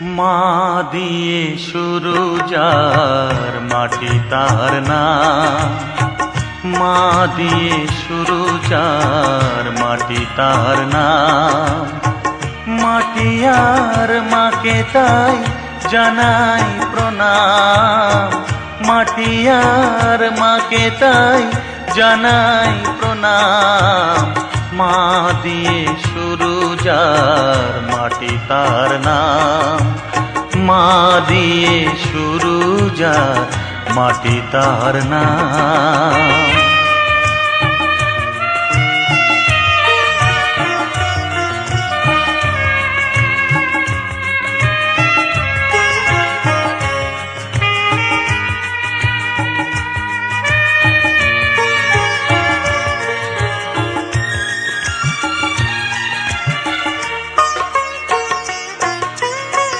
মা দিয়ে শুরু যার মাটি তার নাম, মা দিয়ে শুরু যার মাটি তার নাম। মাটি আর মাকে তাই জানাই প্রণাম, মাটি আর মাকে তাই জানাই প্রণাম। মা দিয়ে শুরু যার মাটি তার নাম, মা দিয়ে শুরু যার মাটি তার নাম।